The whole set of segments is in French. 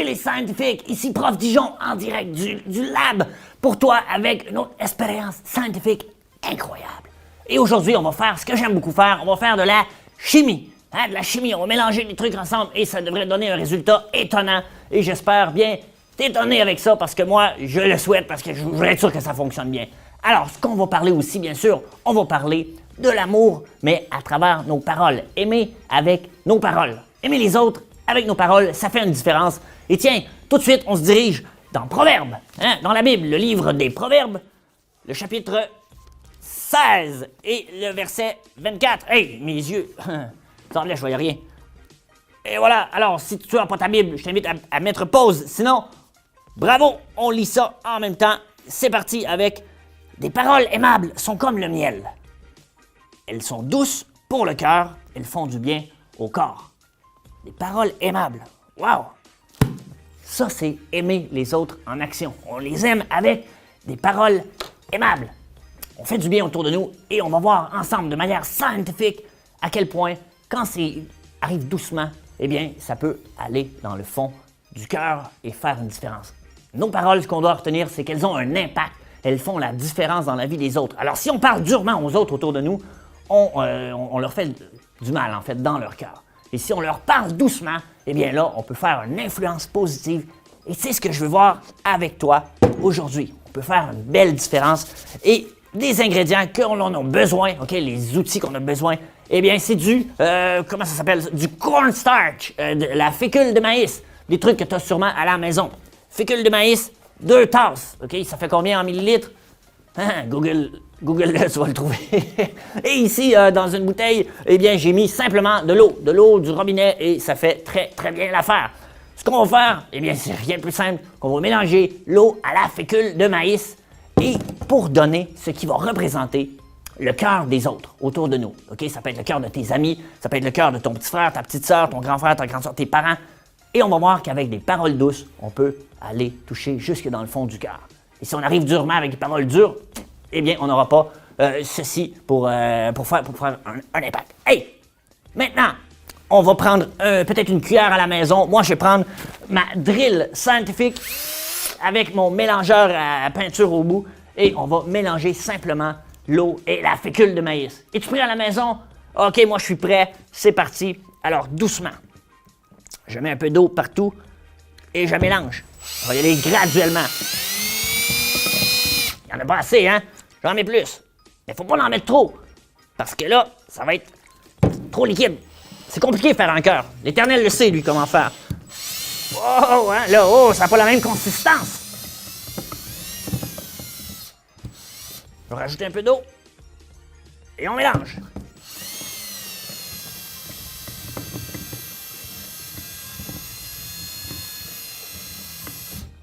les scientifiques, ici Prof Dijon en direct du lab pour toi avec une autre expérience scientifique incroyable. Et aujourd'hui, on va faire ce que j'aime beaucoup faire, on va faire de la chimie. De la chimie, on va mélanger des trucs ensemble et ça devrait donner un résultat étonnant. Et j'espère bien t'étonner avec ça parce que moi, je le souhaite parce que je voudrais être sûr que ça fonctionne bien. Alors, ce qu'on va parler aussi, bien sûr, on va parler de l'amour, mais à travers nos paroles. Aimer avec nos paroles. Aimer les autres avec nos paroles, ça fait une différence. Et tiens, tout de suite, on se dirige dans Proverbes, dans la Bible, le livre des Proverbes, le chapitre 16 et le verset 24. Hey, mes yeux, ça je voyais rien. Et voilà, alors, si tu n'as pas ta Bible, je t'invite à mettre pause. Sinon, bravo, on lit ça en même temps. C'est parti avec des paroles aimables sont comme le miel. Elles sont douces pour le cœur, elles font du bien au corps. Des paroles aimables. Wow! Ça, c'est aimer les autres en action. On les aime avec des paroles aimables. On fait du bien autour de nous et on va voir ensemble de manière scientifique à quel point, quand ça arrive doucement, eh bien, ça peut aller dans le fond du cœur et faire une différence. Nos paroles, ce qu'on doit retenir, c'est qu'elles ont un impact. Elles font la différence dans la vie des autres. Alors, si on parle durement aux autres autour de nous, on leur fait du mal, en fait, dans leur cœur. Et si on leur parle doucement, eh bien là, on peut faire une influence positive. Et c'est ce que je veux voir avec toi aujourd'hui. On peut faire une belle différence. Et des ingrédients qu'on en a besoin, OK, les outils qu'on a besoin, eh bien, c'est du, comment ça s'appelle? Du cornstarch, de la fécule de maïs. Des trucs que tu as sûrement à la maison. Fécule de maïs, 2 tasses, OK? Ça fait combien en millilitres? Google, tu vas le trouver. Et ici, dans une bouteille, eh bien, j'ai mis simplement de l'eau du robinet et ça fait très, très bien l'affaire. Ce qu'on va faire, eh bien, c'est rien de plus simple qu'on va mélanger l'eau à la fécule de maïs et pour donner ce qui va représenter le cœur des autres autour de nous. OK? Ça peut être le cœur de tes amis, ça peut être le cœur de ton petit frère, ta petite sœur, ton grand frère, ta grande sœur, tes parents. Et on va voir qu'avec des paroles douces, on peut aller toucher jusque dans le fond du cœur. Et si on arrive durement avec des paroles dures, eh bien, on n'aura pas ceci pour faire un impact. Hey! Maintenant, on va prendre peut-être une cuillère à la maison. Moi, je vais prendre ma drill scientifique avec mon mélangeur à peinture au bout et on va mélanger simplement l'eau et la fécule de maïs. Es-tu prêt à la maison? OK, moi, je suis prêt. C'est parti. Alors, doucement. Je mets un peu d'eau partout et je mélange. On va y aller graduellement. Il n'y en a pas assez, hein? J'en mets plus. Mais faut pas en mettre trop. Parce que là, ça va être trop liquide. C'est compliqué de faire un cœur. L'Éternel le sait, lui, comment faire. Oh, hein? Là, ça n'a pas la même consistance. Je vais rajouter un peu d'eau. Et on mélange.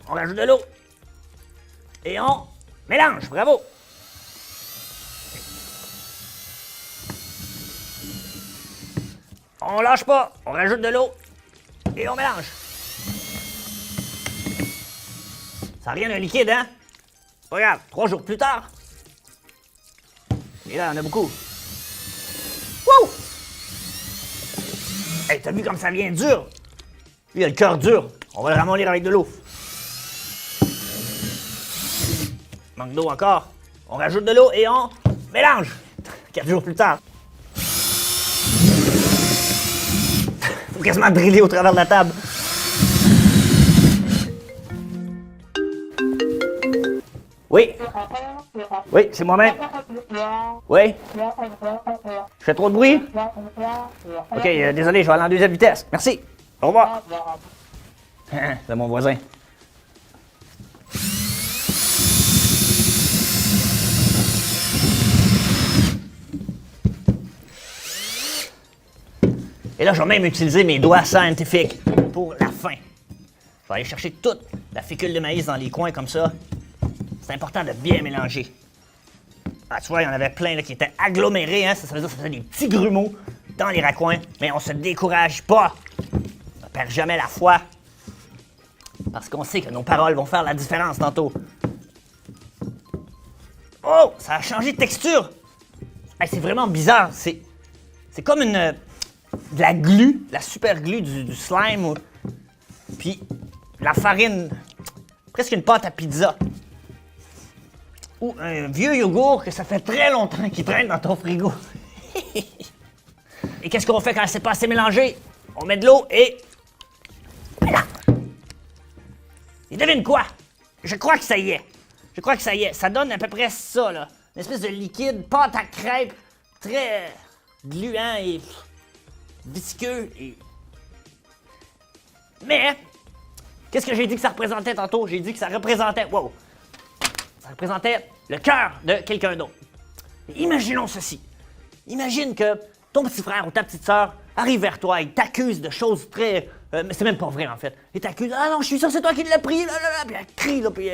On rajoute de l'eau. Et on mélange. Bravo. On lâche pas. On rajoute de l'eau. Et on mélange. Ça n'a rien d'un liquide, hein? Regarde, 3 jours plus tard. Et là, il y en a beaucoup. Wouh! Hey, t'as vu comme ça vient dur? Lui, il a le cœur dur. On va le ramollir avec de l'eau. Manque d'eau encore. On rajoute de l'eau et on mélange. 4 jours plus tard. Faut quasiment driller au travers de la table. Oui. Oui, c'est moi-même. Oui. Je fais trop de bruit? OK, désolé, je vais aller en deuxième vitesse. Merci. Au revoir. C'est mon voisin. Et là, je vais même utiliser mes doigts scientifiques pour la fin. Je vais aller chercher toute la fécule de maïs dans les coins comme ça. C'est important de bien mélanger. Ah, tu vois, il y en avait plein là, qui étaient agglomérés, hein? Ça veut dire que ça faisait des petits grumeaux dans les raccoins. Mais on se décourage pas. On ne perd jamais la foi. Parce qu'on sait que nos paroles vont faire la différence tantôt. Oh! Ça a changé de texture! Hey, c'est vraiment bizarre. C'est comme de la glu, la super glu du slime. Puis la farine, presque une pâte à pizza. Ou un vieux yogourt que ça fait très longtemps qu'il traîne dans ton frigo. Et qu'est-ce qu'on fait quand c'est pas assez mélangé? On met de l'eau et... Voilà! Et devine quoi? Je crois que ça y est. Je crois que ça y est. Ça donne à peu près ça, là. Une espèce de liquide, pâte à crêpes, très gluant et visqueux et... Mais, qu'est-ce que j'ai dit que ça représentait tantôt? J'ai dit que ça représentait... Wow! Ça représentait le cœur de quelqu'un d'autre. Imaginons ceci. Imagine que ton petit frère ou ta petite sœur arrive vers toi et t'accuse de choses très... mais c'est même pas vrai, en fait. Et t'accuse, ah non, je suis sûr, c'est toi qui l'as pris, là, puis elle crie, là, puis...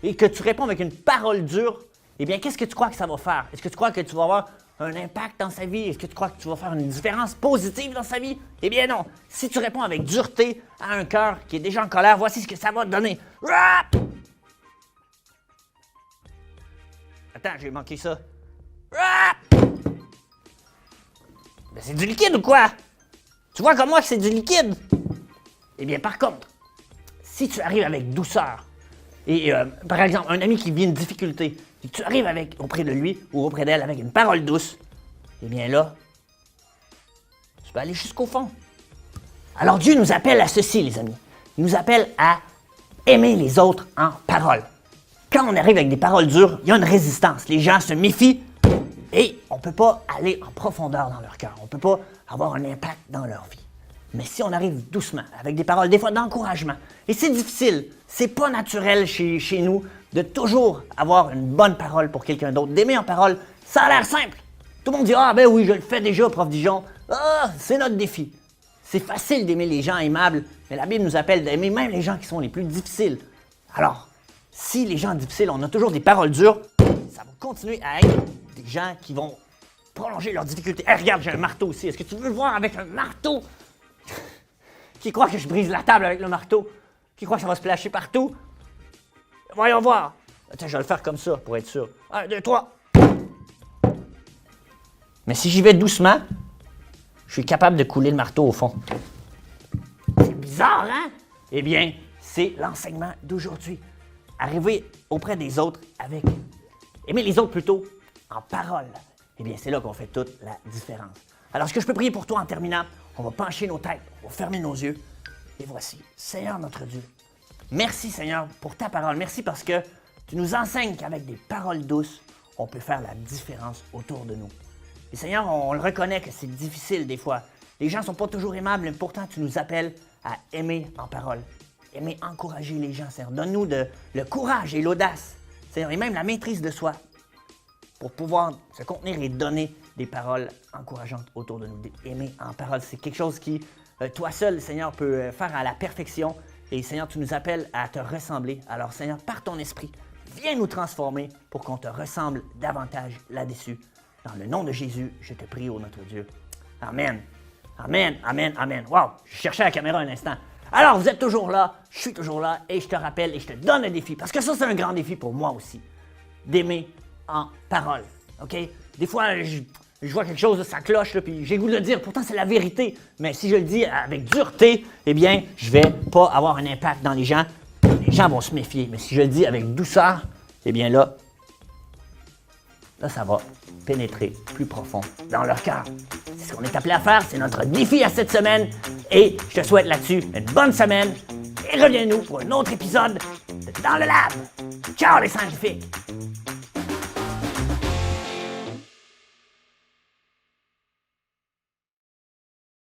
et que tu réponds avec une parole dure, eh bien, qu'est-ce que tu crois que ça va faire? Est-ce que tu crois que tu vas avoir un impact dans sa vie? Est-ce que tu crois que tu vas faire une différence positive dans sa vie? Eh bien non. Si tu réponds avec dureté à un cœur qui est déjà en colère, voici ce que ça va te donner. Rap! Attends, j'ai manqué ça. Rap! Ben, c'est du liquide ou quoi? Tu vois comme moi que c'est du liquide? Eh bien, par contre, si tu arrives avec douceur, et par exemple, un ami qui vit une difficulté, et que tu arrives auprès de lui ou auprès d'elle avec une parole douce, eh bien là, tu peux aller jusqu'au fond. Alors Dieu nous appelle à ceci, les amis. Il nous appelle à aimer les autres en parole. Quand on arrive avec des paroles dures, il y a une résistance. Les gens se méfient et on ne peut pas aller en profondeur dans leur cœur. On ne peut pas avoir un impact dans leur vie. Mais si on arrive doucement, avec des paroles, des fois d'encouragement, et c'est difficile, c'est pas naturel chez nous de toujours avoir une bonne parole pour quelqu'un d'autre, d'aimer en parole, ça a l'air simple. Tout le monde dit « Ah ben oui, je le fais déjà, prof Dijon. » Ah, c'est notre défi. C'est facile d'aimer les gens aimables, mais la Bible nous appelle d'aimer même les gens qui sont les plus difficiles. Alors, si les gens difficiles, on a toujours des paroles dures, ça va continuer à être des gens qui vont prolonger leurs difficultés. Hey, regarde, j'ai un marteau aussi. Est-ce que tu veux le voir avec un marteau? Qui croit que je brise la table avec le marteau? Qui croit que ça va se splasher partout? Voyons voir. Attends, je vais le faire comme ça pour être sûr. 1, 2, 3. Mais si j'y vais doucement, je suis capable de couler le marteau au fond. C'est bizarre, hein? Eh bien, c'est l'enseignement d'aujourd'hui. Arriver auprès des autres avec... Aimer les autres plutôt en parole. Eh bien, c'est là qu'on fait toute la différence. Alors, est-ce que je peux prier pour toi en terminant? On va pencher nos têtes, on va fermer nos yeux. Et voici, Seigneur notre Dieu, merci Seigneur pour ta parole. Merci parce que tu nous enseignes qu'avec des paroles douces, on peut faire la différence autour de nous. Et Seigneur, on le reconnaît que c'est difficile des fois. Les gens ne sont pas toujours aimables, mais pourtant tu nous appelles à aimer en parole. Aimer encourager les gens, Seigneur. Donne-nous le courage et l'audace, Seigneur, et même la maîtrise de soi pour pouvoir se contenir et donner des paroles encourageantes autour de nous. Aimer en parole, c'est quelque chose qui, toi seul, Seigneur, peut faire à la perfection. Et Seigneur, tu nous appelles à te ressembler. Alors Seigneur, par ton esprit, viens nous transformer pour qu'on te ressemble davantage là-dessus. Dans le nom de Jésus, je te prie, ô notre Dieu. Amen. Amen, amen, amen. Wow, je cherchais la caméra un instant. Alors, vous êtes toujours là, je suis toujours là, et je te rappelle et je te donne un défi. Parce que ça, c'est un grand défi pour moi aussi. D'aimer en parole. OK? Des fois, je vois quelque chose, ça cloche, là, puis j'ai le goût de le dire. Pourtant, c'est la vérité. Mais si je le dis avec dureté, eh bien, je vais pas avoir un impact dans les gens. Les gens vont se méfier. Mais si je le dis avec douceur, eh bien là, ça va pénétrer plus profond dans leur cœur. C'est ce qu'on est appelé à faire. C'est notre défi à cette semaine. Et je te souhaite là-dessus une bonne semaine. Et reviens-nous pour un autre épisode de Dans le Lab. Ciao les scientifiques!